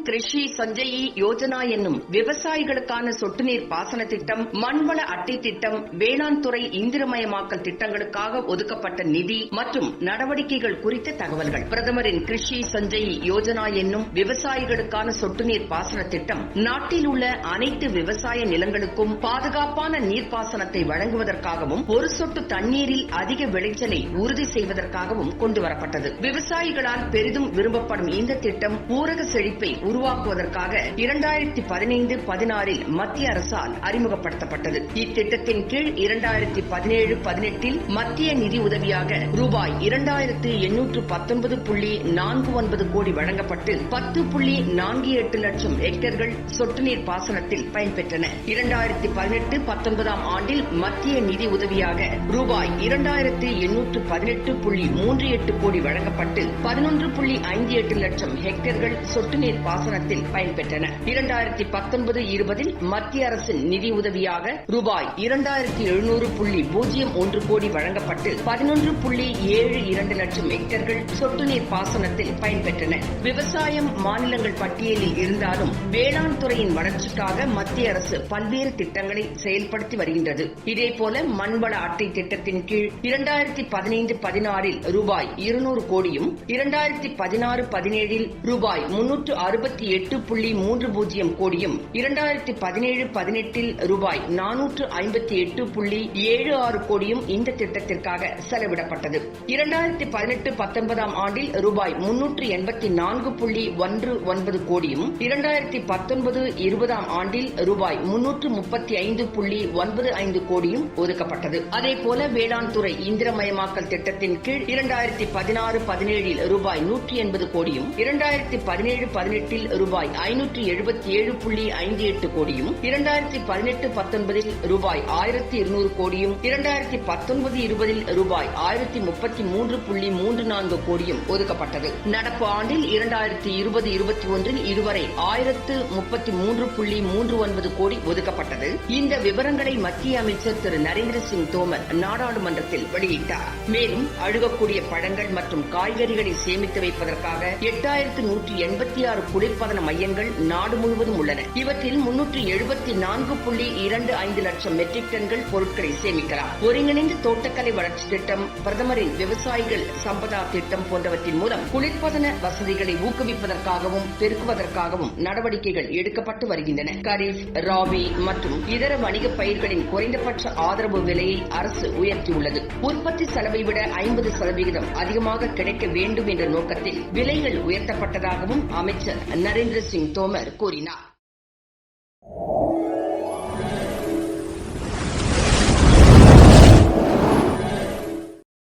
கிருஷி சஞ்சயி யோஜனா என்னும் விவசாயிகளுக்கான சொட்டு நீர் பாசன திட்டம், மண்வள அட்டை திட்டம், வேளாண் துறை இந்திரமயமாக்கல் திட்டங்களுக்காக ஒதுக்கப்பட்ட நிதி மற்றும் நடவடிக்கைகள் குறித்த தகவல்கள். பிரதமரின் கிருஷி சஞ்சயி யோஜனா என்னும் விவசாயிகளுக்கான சொட்டு நீர் பாசன திட்டம் நாட்டில் உள்ள அனைத்து விவசாய நிலங்களுக்கும் பாதுகாப்பான நீர்ப்பாசனத்தை வழங்குவதற்காகவும் ஒரு சொட்டு தண்ணீரில் அதிக விளைச்சலை உறுதி செய்வதற்காகவும் கொண்டுவரப்பட்டது. விவசாயிகளால் பெரிதும் விரும்பப்படும் இந்த திட்டம் ஊரக செழிப்பை உருவாக்குவதற்காக 2015-16 மத்திய அரசால் அறிமுகப்படுத்தப்பட்டது. இத்திட்டத்தின் கீழ் 2017-18 மத்திய நிதி உதவியாக ரூபாய் 2819.49 கோடி வழங்கப்பட்டு 10.48 லட்சம் ஹெக்டேர்கள் சொட்டு நீர் பாசனத்தில் பயன்பெற்றன. 2018-19 ஆண்டில் மத்திய நிதி உதவியாக ரூபாய் 2818.38 கோடி வழங்கப்பட்டு 11.58 லட்சம் ஹெக்டேர்கள் சொட்டு நீர் பாசனத்தில் பயன்பெற்றன. 2019-20 மத்திய அரசின் நிதி உதவியாக ரூபாய் 2700.01 கோடி வழங்கப்பட்டு 11.72 லட்சம் ஹெக்டேர்கள் சொட்டு நீர் பாசனத்தில் பயன்பெற்றன. விவசாயம் மாநிலங்கள் பட்டியலில் இருந்தாலும் வேளாண் துறையின் வளர்ச்சிக்காக மத்திய அரசு பல்வேறு திட்டங்களை செயல்படுத்தி வருகின்றது. இதேபோல மண்வள அட்டை திட்டத்தின் கீழ் 2015-16 ரூபாய் 200 கோடியும் 2016-17 ரூபாய் 368.30 கோடியும் 2017-18 ரூபாய் 458.76 கோடியும் இந்த திட்டத்திற்காக செலவிடப்பட்டது. 2018-19 ஆண்டில் ரூபாய் 384.19 கோடியும் 2019-20 ஆண்டில் ரூபாய் 335.95 கோடியும் ஒதுக்கப்பட்டது. அதேபோல வேளாண் துறை இந்திரமயமாக்கல் திட்டத்தின் கீழ் 2016-17 ரூபாய் 180 கோடியும் 2017-18 ரூபாய் 577.58 கோடியும் 2018-19 ரூபாய் 1200 கோடியும் 2019-20 ரூபாய் 1033.34 கோடியும் ஒதுக்கப்பட்டது. நடப்பு ஆண்டில் 2020-21 இதுவரை 1033.39 கோடி ஒதுக்கப்பட்டது. இந்த விவரங்களை மத்திய அமைச்சர் திரு நரேந்திர சிங் தோமர் நாடாளுமன்றத்தில் வெளியிட்டார். மேலும் அழுகக்கூடிய பழங்கள் மற்றும் காய்கறிகளை சேமித்து வைப்பதற்காக 8186 குளிர்பதன மையங்கள் நாடு முழுவதும் உள்ளன. இவற்றில் 374.25 லட்சம் மெட்ரிக் டன்கள் பொருட்களை சேமிக்கலாம். ஒருங்கிணைந்த தோட்டக்கலை வளர்ச்சி திட்டம், பிரதமரின் விவசாயிகள் சம்பதா திட்டம் போன்றவற்றின் மூலம் குளிர்பதன வசதிகளை ஊக்குவிப்பதற்காகவும் பெருக்குவதற்காகவும் நடவடிக்கைகள் எடுக்கப்பட்டு வருகின்றன. கரீப், ராபி மற்றும் இதர வணிக பயிர்களின் குறைந்தபட்ச ஆதரவு விலையை அரசு உயர்த்தியுள்ளது. உற்பத்தி செலவை விட 50% அதிகமாக கிடைக்க வேண்டும் என்ற நோக்கத்தில் விலைகள் உயர்த்தப்பட்டதாகவும் அமைச்சர் நரேந்திர சிங் தோமர் கூறினார்.